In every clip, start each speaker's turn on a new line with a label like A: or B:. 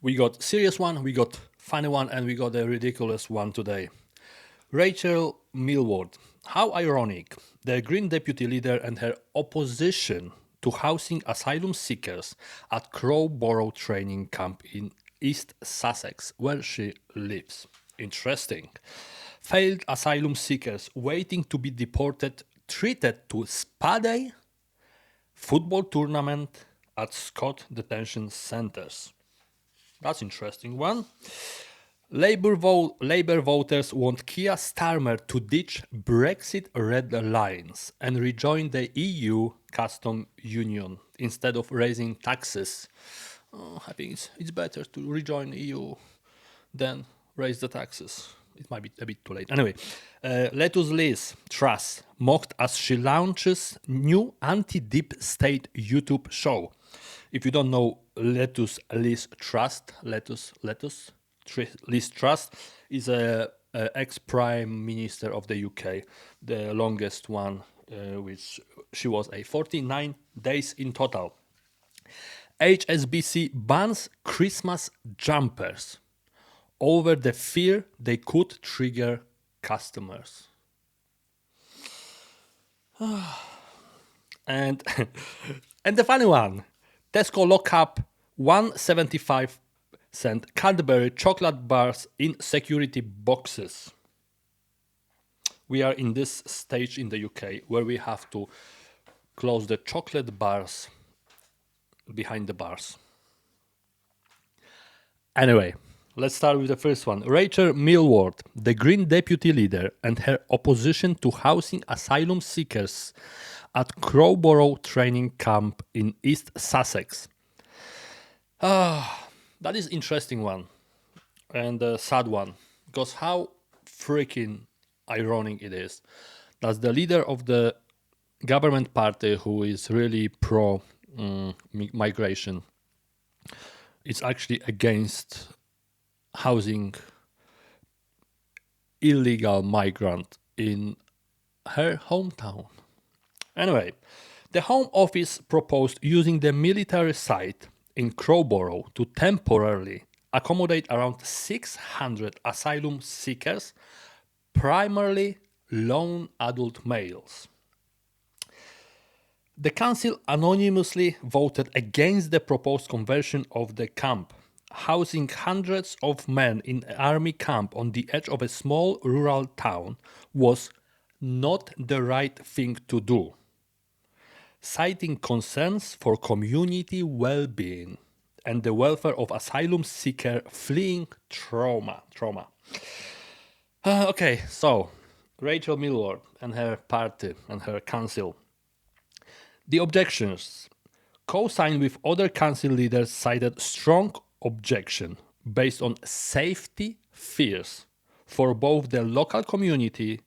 A: We got serious one, we got funny one, and we got a ridiculous one today. Rachel Millward. How ironic. The Green deputy leader and her opposition to housing asylum seekers at Crowborough training camp in East Sussex, where she lives. Interesting. Failed asylum seekers waiting to be deported treated to spa day, football tournament at Scott detention centers. That's interesting one. Labour voters want Keir Starmer to ditch Brexit red lines and rejoin the EU custom union instead of raising taxes. Oh, I think it's better to rejoin EU than raise the taxes. It might be a bit too late. Anyway, Lettuce Liz Truss mocked as she launches new anti-deep state YouTube show. If you don't know Lettuce Liz Liz Truss is a ex-prime minister of the UK, the longest one, which she was a 49 days in total. HSBC bans Christmas jumpers over the fear they could trigger customers. And and the funny one, Tesco lock up 1.75 Cadbury chocolate bars in security boxes. We are in this stage in the UK where we have to close the chocolate bars behind the bars. Anyway, let's start with the first one. Rachel Millward, the Green deputy leader, and her opposition to housing asylum seekers at Crowborough training camp in East Sussex. That is interesting one and a sad one, because how freaking ironic it is that the leader of the government party, who is really pro migration, is actually against housing illegal migrant in her hometown. Anyway, the Home Office proposed using the military site in Crowborough to temporarily accommodate around 600 asylum seekers, primarily lone adult males. The council anonymously voted against the proposed conversion of the camp. Housing hundreds of men in an army camp on the edge of a small rural town was not the right thing to do, citing concerns for community well-being and the welfare of asylum seeker fleeing trauma. Okay, so Rachel Millward and her party and her council. The objections, co-signed with other council leaders, cited strong objection based on safety fears for both the local community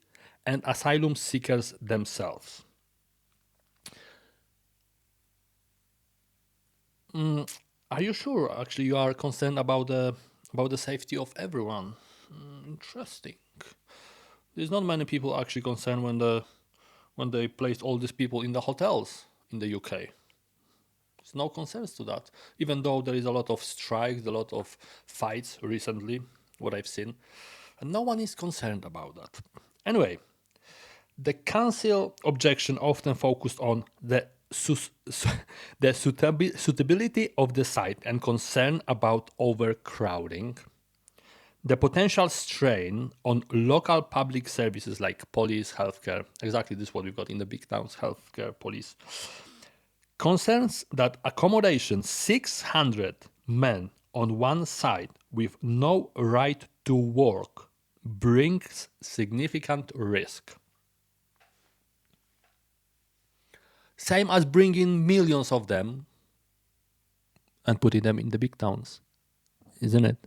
A: and asylum seekers themselves. Are you sure? Actually, you are concerned about the safety of everyone. Interesting. There's not many people actually concerned when they placed all these people in the hotels in the UK. There's no concerns to that, even though there is a lot of strikes, a lot of fights recently, what I've seen, and no one is concerned about that. Anyway, the council objection often focused on the suitability of the site and concern about overcrowding, the potential strain on local public services like police, healthcare. Exactly, this is what we've got in the big towns: healthcare, police. Concerns that accommodation 600 men on one side with no right to work brings significant risk. Same as bringing millions of them and putting them in the big towns, isn't it?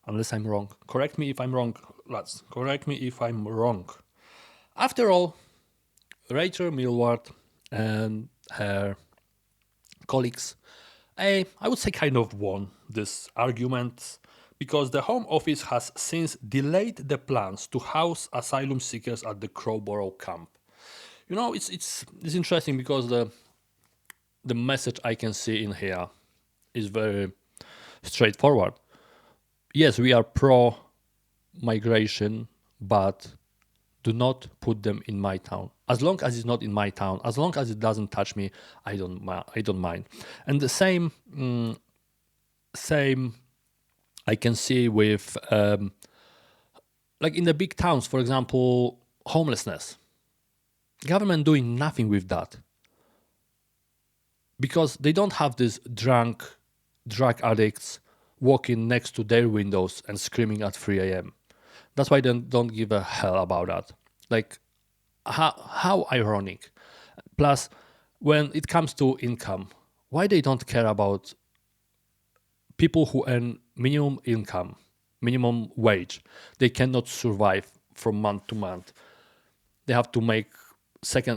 A: Unless I'm wrong. Correct me if I'm wrong, lads. Correct me if I'm wrong. After all, Rachel Millward and her colleagues, I would say, kind of won this argument, because the Home Office has since delayed the plans to house asylum seekers at the Crowborough camp. You know, it's interesting because the message I can see in here is very straightforward. Yes, we are pro migration, but do not put them in my town. As long as it's not in my town, as long as it doesn't touch me, I don't mind. And the same I can see with like in the big towns, for example, homelessness. Government doing nothing with that because they don't have these drunk drug addicts walking next to their windows and screaming at 3 a.m. That's why they don't give a hell about that. Like, how ironic. Plus, when it comes to income, why they don't care about people who earn minimum income, minimum wage? They cannot survive from month to month. They have to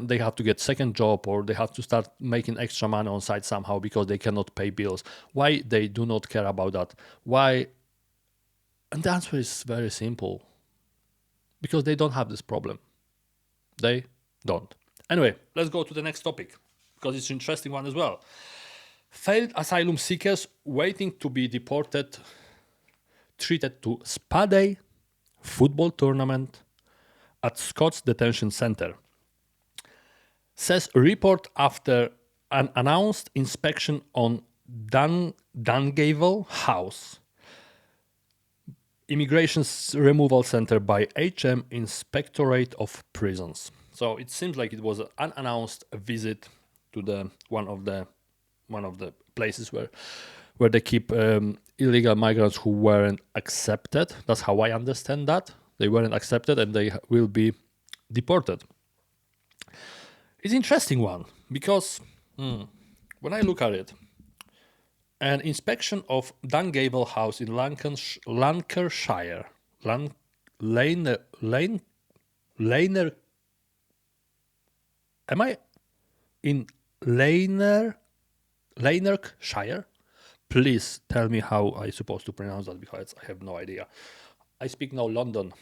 A: they have to get second job, or they have to start making extra money on side somehow because they cannot pay bills. Why they do not care about that? Why? And the answer is very simple. Because they don't have this problem. They don't. Anyway, let's go to the next topic because it's an interesting one as well. Failed asylum seekers waiting to be deported treated to spa day, football tournament at Scott's detention center. Says report after an announced inspection on Dungavel House, Immigration's Removal Center by HM Inspectorate of Prisons. So it seems like it was an unannounced visit to the one of the places where they keep illegal migrants who weren't accepted. That's how I understand that. They weren't accepted and they will be deported. It's an interesting one because when I look at it, an inspection of Dungavel House in Lancashire, am I in Lanarkshire? Please tell me how I'm supposed to pronounce that because I have no idea. I speak now London.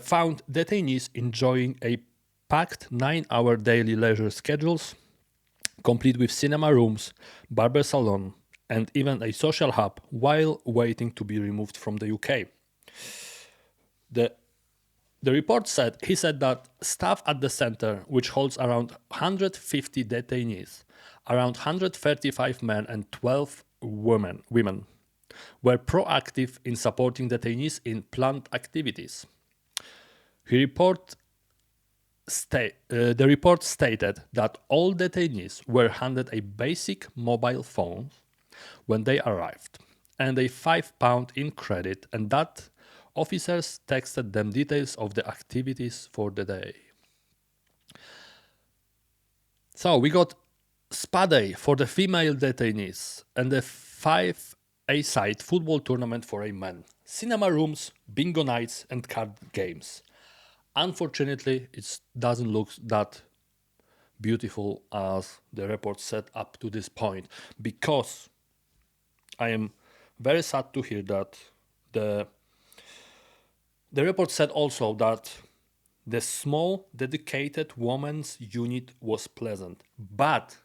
A: Found detainees enjoying a packed 9-hour daily leisure schedules, complete with cinema rooms, barber salon, and even a social hub while waiting to be removed from the UK. The report said that staff at the center, which holds around 150 detainees, around 135 men and 12 women, were proactive in supporting detainees in planned activities. The report stated that all detainees were handed a basic mobile phone when they arrived and a £5 in credit, and that officers texted them details of the activities for the day. So we got spa day for the female detainees and a 5-a-side football tournament for a man, cinema rooms, bingo nights, and card games. Unfortunately, it doesn't look that beautiful as the report said up to this point, because I am very sad to hear that the report said also that the small dedicated women's unit was pleasant, but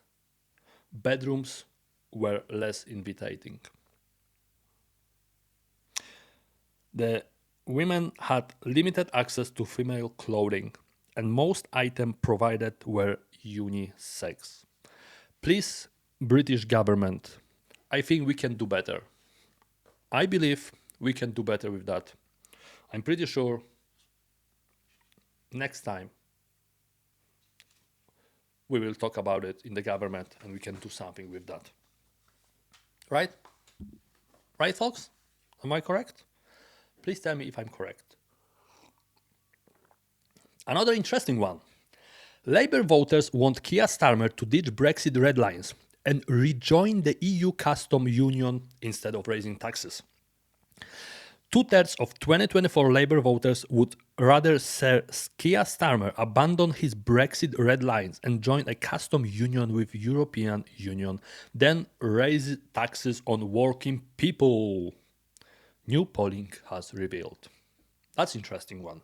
A: bedrooms were less inviting. The women had limited access to female clothing, and most items provided were unisex. Please, British government, I think we can do better. I believe we can do better with that. I'm pretty sure next time we will talk about it in the government and we can do something with that. Right? Right, folks? Am I correct? Please tell me if I'm correct. Another interesting one. Labour voters want Keir Starmer to ditch Brexit red lines and rejoin the EU custom union instead of raising taxes. 2/3 of 2024 Labour voters would rather Sir Keir Starmer abandon his Brexit red lines and join a custom union with European Union than raise taxes on working people. New polling has revealed. That's an interesting one.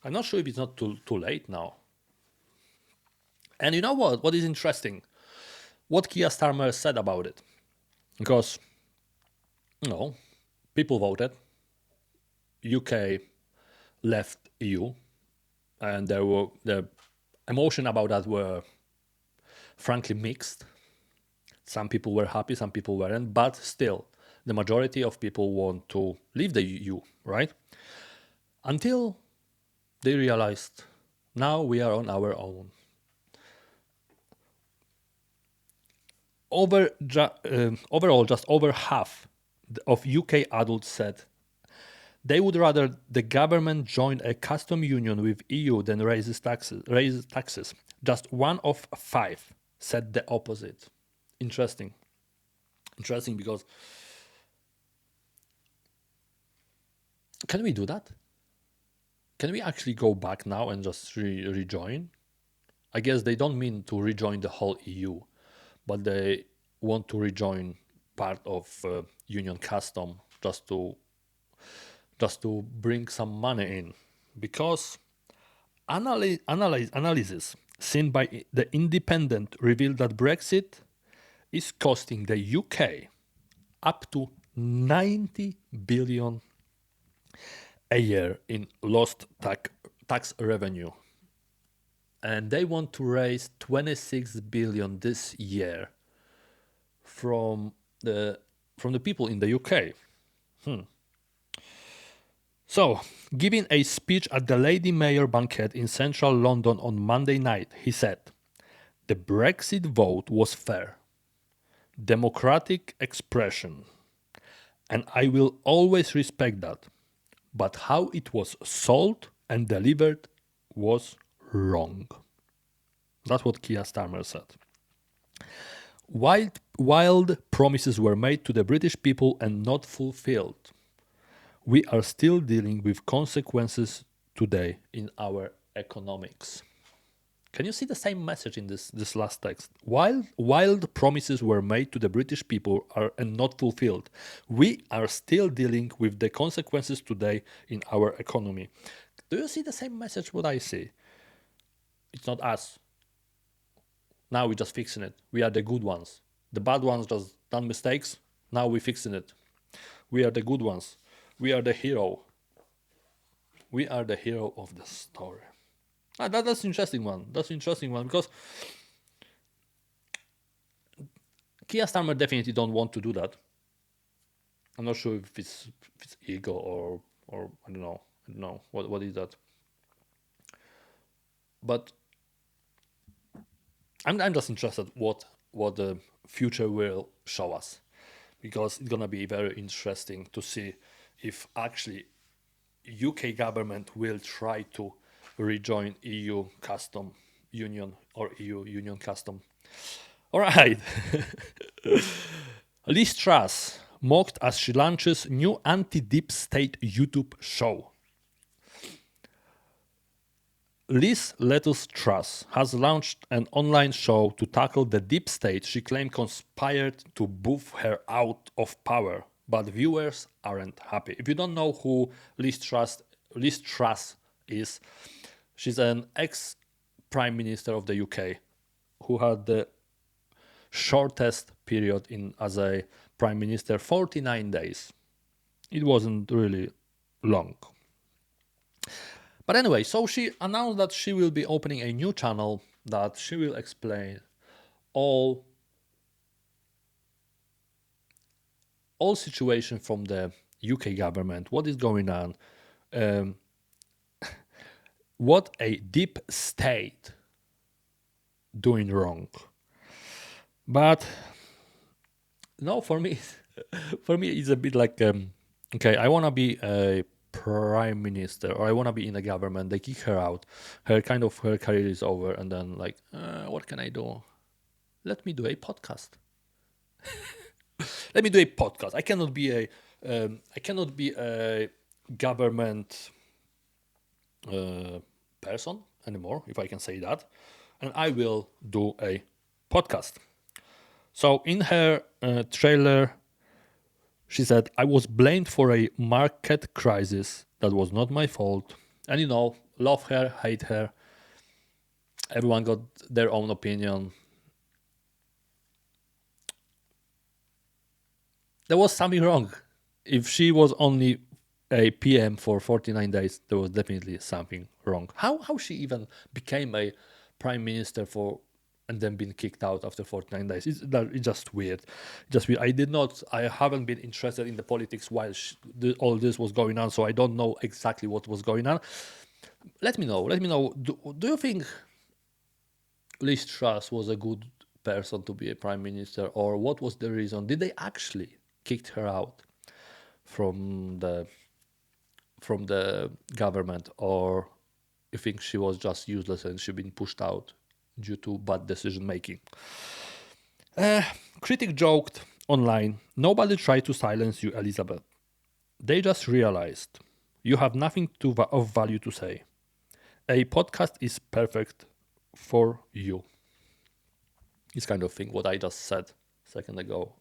A: I'm not sure if it's not too late now. And you know what? What is interesting? What Keir Starmer said about it. Because No, people voted. UK left EU, and the emotion about that were frankly mixed. Some people were happy, some people weren't, but still, the majority of people want to leave the EU, right? Until they realized now we are on our own. Overall, just over half of UK adults said they would rather the government join a custom union with EU than raise taxes. Just one of five said the opposite. Interesting. Interesting because can we do that? Can we actually go back now and just rejoin? I guess they don't mean to rejoin the whole EU, but they want to rejoin part of union custom just to bring some money in, because analysis seen by the Independent revealed that Brexit is costing the UK up to 90 billion a year in lost tax revenue, and they want to raise 26 billion this year from the people in the UK. So, giving a speech at the Lady Mayor banquet in central London on Monday night, he said, "The Brexit vote was fair, democratic expression, and I will always respect that. But how it was sold and delivered was wrong." That's what Keir Starmer said. Wild promises were made to the British people and not fulfilled. We are still dealing with consequences today in our economics. Can you see the same message in this last text? Wild promises were made to the British people and not fulfilled. We are still dealing with the consequences today in our economy. Do you see the same message what I see? It's not us. Now we're just fixing it. We are the good ones. The bad ones just done mistakes. Now we're fixing it. We are the good ones. We are the hero. We are the hero of the story. That's interesting one. That's interesting one because Keir Starmer definitely don't want to do that. I'm not sure if it's ego or I don't know. I don't know what is that. But I'm just interested what the future will show us, because it's gonna be very interesting to see if actually UK government will try to rejoin EU custom union or EU union custom. All right. Liz Truss mocked as she launches new anti-deep state YouTube show. Liz Truss has launched an online show to tackle the deep state she claimed conspired to move her out of power, but viewers aren't happy. If you don't know who Liz Truss is, she's an ex-prime minister of the UK who had the shortest period as a prime minister, 49 days. It wasn't really long. But anyway, so she announced that she will be opening a new channel that she will explain all situation from the UK government, what is going on, what a deep state doing wrong. But no, for me, it's a bit like okay, I want to be a prime minister, or I want to be in a government. They kick her out. Her career is over, and then like, what can I do? Let me do a podcast. Let me do a podcast. I cannot be a government person anymore, if I can say that, and I will do a podcast. So in her trailer, she said, "I was blamed for a market crisis. That was not my fault." And love her, hate her. Everyone got their own opinion. There was something wrong. if she was only a PM for 49 days, there was definitely something wrong. How she even became a prime minister for and then been kicked out after 49 days? It's just weird. Just weird. I haven't been interested in the politics while all this was going on, so I don't know exactly what was going on. Let me know. Let me know. Do you think Liz Truss was a good person to be a prime minister, or what was the reason? Did they actually kicked her out from the government, or you think she was just useless and she been pushed out due to bad decision making? Critic joked online, "Nobody tried to silence you, Elizabeth. They just realized you have nothing of value to say. A podcast is perfect for you." This kind of thing, what I just said a second ago.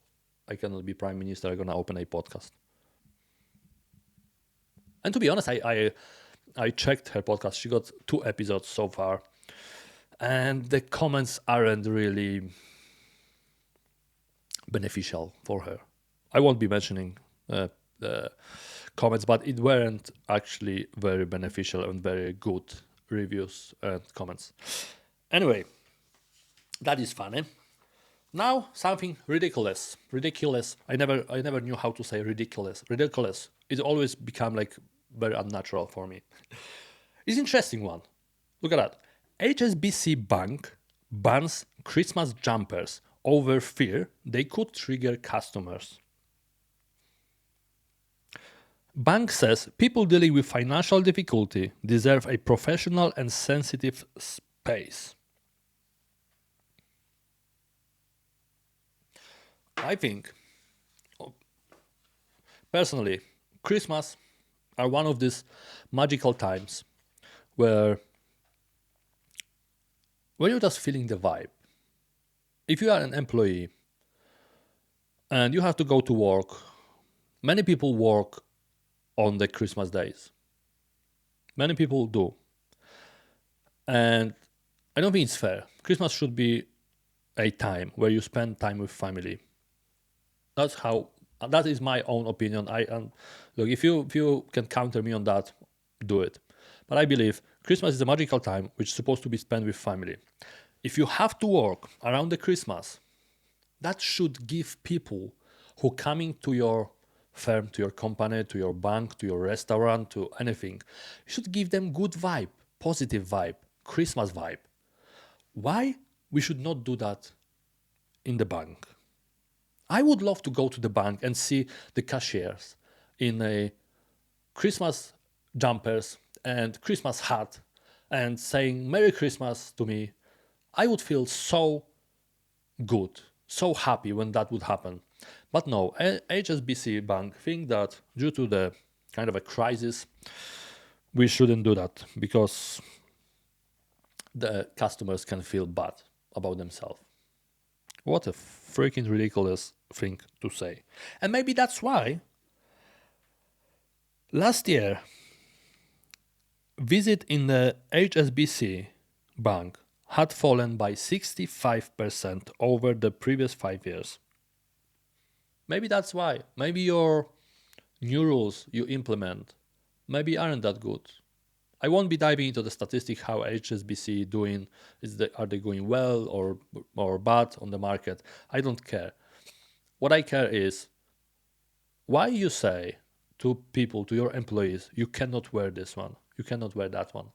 A: I cannot be prime minister, I'm gonna open a podcast. And to be honest, I checked her podcast. She got 2 episodes so far, and the comments aren't really beneficial for her. I won't be mentioning the comments, but it weren't actually very beneficial and very good reviews and comments. Anyway, that is funny. Now something ridiculous. Ridiculous. I never knew how to say ridiculous. Ridiculous. It always become like very unnatural for me. It's an interesting one. Look at that. HSBC Bank bans Christmas jumpers over fear they could trigger customers. Bank says people dealing with financial difficulty deserve a professional and sensitive space. I think, personally, Christmas are one of these magical times where you're just feeling the vibe. If you are an employee and you have to go to work, many people work on the Christmas days. Many people do. And I don't think it's fair. Christmas should be a time where you spend time with family. That is my own opinion. Look, if you can counter me on that, do it. But I believe Christmas is a magical time which is supposed to be spent with family. If you have to work around the Christmas, that should give people who coming to your firm, to your company, to your bank, to your restaurant, to anything, you should give them good vibe, positive vibe, Christmas vibe. Why we should not do that in the bank? I would love to go to the bank and see the cashiers in a Christmas jumpers and Christmas hat and saying Merry Christmas to me. I would feel so good, so happy when that would happen. But no, HSBC Bank think that due to the kind of a crisis, we shouldn't do that because the customers can feel bad about themselves. What a freaking ridiculous thing to say. And maybe that's why last year, visit in the HSBC Bank had fallen by 65% over the previous 5 years. Maybe that's why. Maybe your new rules you implement maybe aren't that good. I won't be diving into the statistic how HSBC doing. Are they going well or bad on the market? I don't care. What I care is why you say to people, to your employees, you cannot wear this one, you cannot wear that one.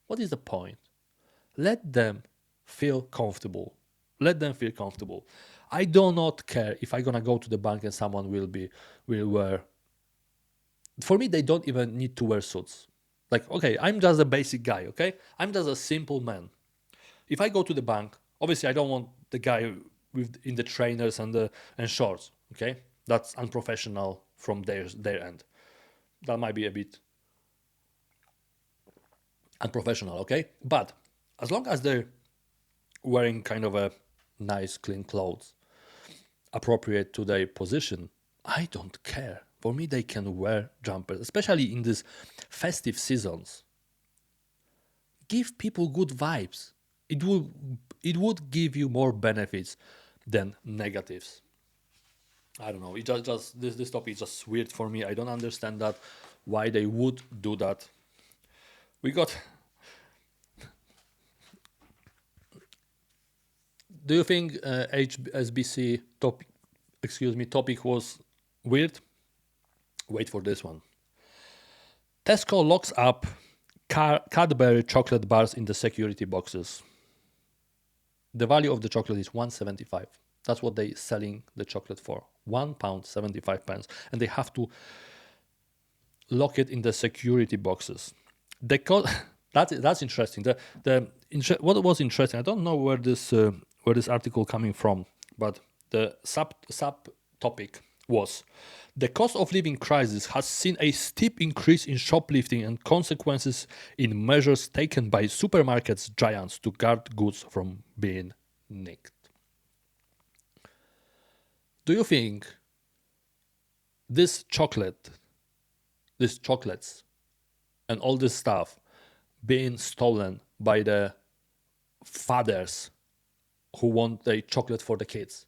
A: What is the point? Let them feel comfortable. Let them feel comfortable. I do not care if I'm gonna go to the bank and someone will wear. For me, they don't even need to wear suits. Like, okay, I'm just a basic guy, okay? I'm just a simple man. If I go to the bank, obviously I don't want the guy in the trainers and shorts, okay? That's unprofessional from their end. That might be a bit unprofessional, okay? But as long as they're wearing kind of a nice, clean clothes, appropriate to their position, I don't care. For me, they can wear jumpers, especially in these festive seasons. Give people good vibes. It would give you more benefits than negatives. I don't know. It just this topic is just weird for me. I don't understand that why they would do that. We got. Do you think HSBC topic was weird? Wait for this one. Tesco locks up Cadbury chocolate bars in the security boxes. The value of the chocolate is 1.75. That's what they selling the chocolate for. £1.75, and they have to lock it in the security boxes. The that's interesting. What was interesting, I don't know where this article coming from, but the sub topic was the cost of living crisis has seen a steep increase in shoplifting and consequences in measures taken by supermarkets giants to guard goods from being nicked. Do you think this these chocolates, and all this stuff being stolen by the fathers who want a chocolate for the kids,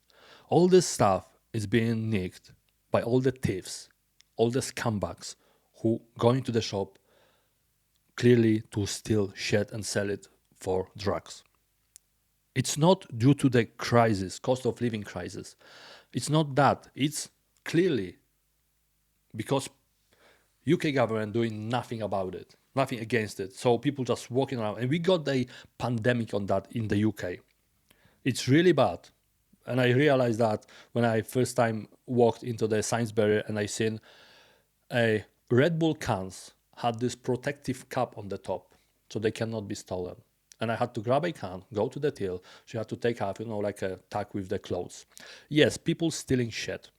A: all this stuff is being nicked by all the thieves, all the scumbags who go into the shop clearly to steal shit and sell it for drugs. It's not due to the crisis, cost of living crisis. It's not that. It's clearly because UK government doing nothing about it, nothing against it. So people just walking around, and we got a pandemic on that in the UK. It's really bad, and I realized that when I first time walked into the Sainsbury and I seen a Red Bull cans had this protective cap on the top, so they cannot be stolen. And I had to grab a can, go to the till. She had to take off, like a tag with the clothes. Yes, people stealing shit.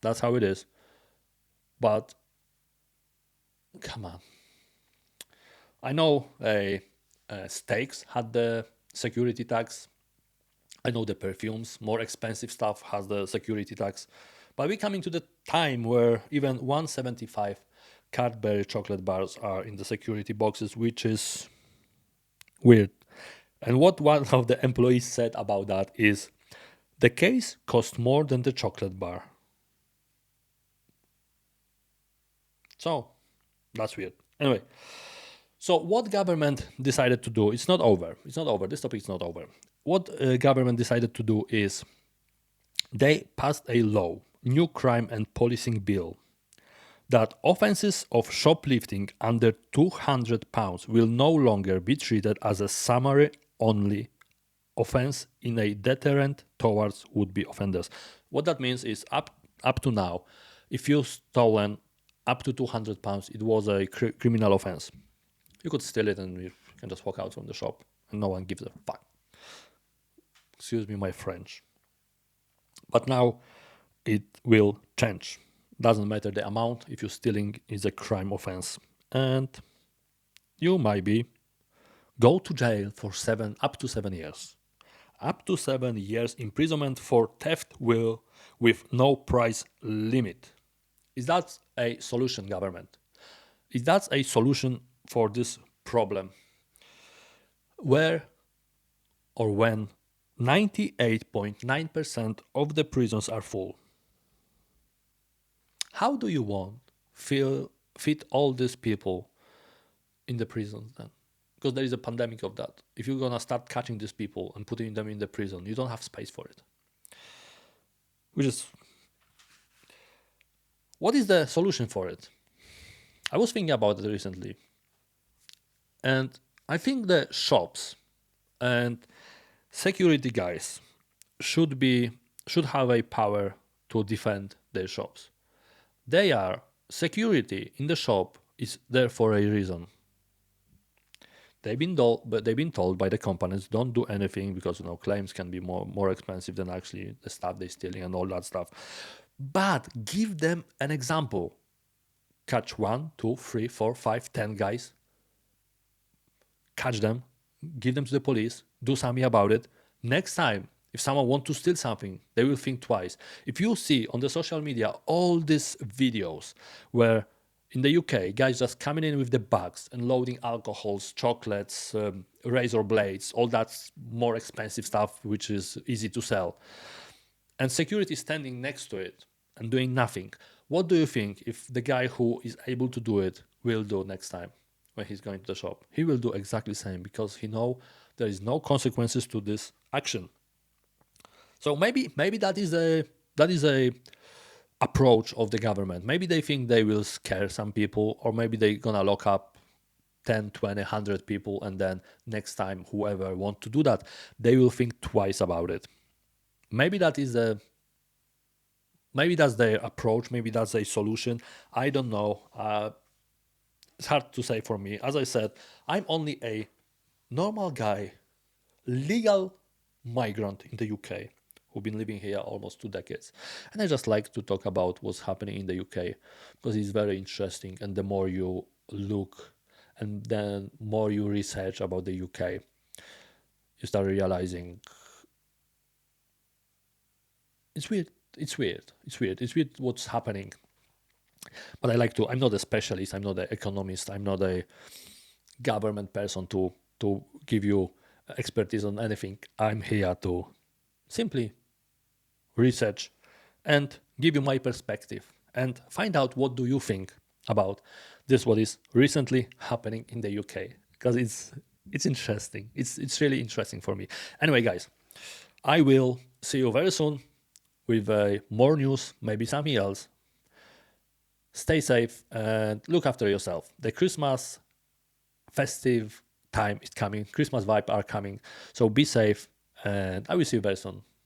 A: That's how it is. But come on. I know steaks had the security tax. I know the perfumes, more expensive stuff has the security tax. But we're coming to the time where even 175 Cadbury chocolate bars are in the security boxes, which is weird. And what one of the employees said about that is, the case cost more than the chocolate bar. So that's weird. Anyway, so what government decided to do? It's not over. It's not over. This topic is not over. What government decided to do is they passed a law, new crime and policing bill, that offences of shoplifting under £200 will no longer be treated as a summary only offence in a deterrent towards would-be offenders. What that means is up to now, if you stolen up to £200, it was a criminal offence. You could steal it and you can just walk out from the shop and no one gives a fuck. Excuse me, my French. But now it will change. Doesn't matter the amount, if you're stealing is a crime offense. And you might go to jail for up to 7 years. Up to 7 years imprisonment for theft with no price limit. Is that a solution, government? Is that a solution for this problem? Where or when 98.9% of the prisons are full. How do you want fit all these people in the prisons then? Because there is a pandemic of that. If you're gonna start catching these people and putting them in the prison, you don't have space for it. What is the solution for it? I was thinking about it recently, and I think the shops and security guys should have a power to defend their shops. Security in the shop is there for a reason. They've been told by the companies, don't do anything because claims can be more expensive than actually the stuff they're stealing and all that stuff. But give them an example. Catch 1, 2, 3, 4, 5, 10 guys. Catch them, give them to the police, do something about it. Next time, if someone wants to steal something, they will think twice. If you see on the social media all these videos where in the UK, guys just coming in with the bags and loading alcohols, chocolates, razor blades, all that more expensive stuff which is easy to sell. and security standing next to it and doing nothing, what do you think if the guy who is able to do it will do next time when he's going to the shop? He will do exactly the same because he know there is no consequences to this action. So maybe that is a approach of the government. Maybe they think they will scare some people, or maybe they're gonna lock up 10, 20, 100 people, and then next time whoever want to do that, they will think twice about it. Maybe maybe that's their approach, maybe that's a solution. I don't know. It's hard to say for me. As I said, I'm only a normal guy, legal migrant in the UK, who've been living here almost 2 decades. And I just like to talk about what's happening in the UK because it's very interesting. And the more you look and then more you research about the UK, you start realizing it's weird. It's weird. It's weird. It's weird what's happening. But I'm not a specialist. I'm not an economist. I'm not a government person to give you expertise on anything. I'm here to simply research and give you my perspective and find out what do you think about this, what is recently happening in the UK, because it's interesting. It's really interesting for me. Anyway, guys, I will see you very soon with more news, maybe something else. Stay safe and look after yourself. The Christmas festive time is coming. Christmas vibes are coming. So be safe and I will see you very soon.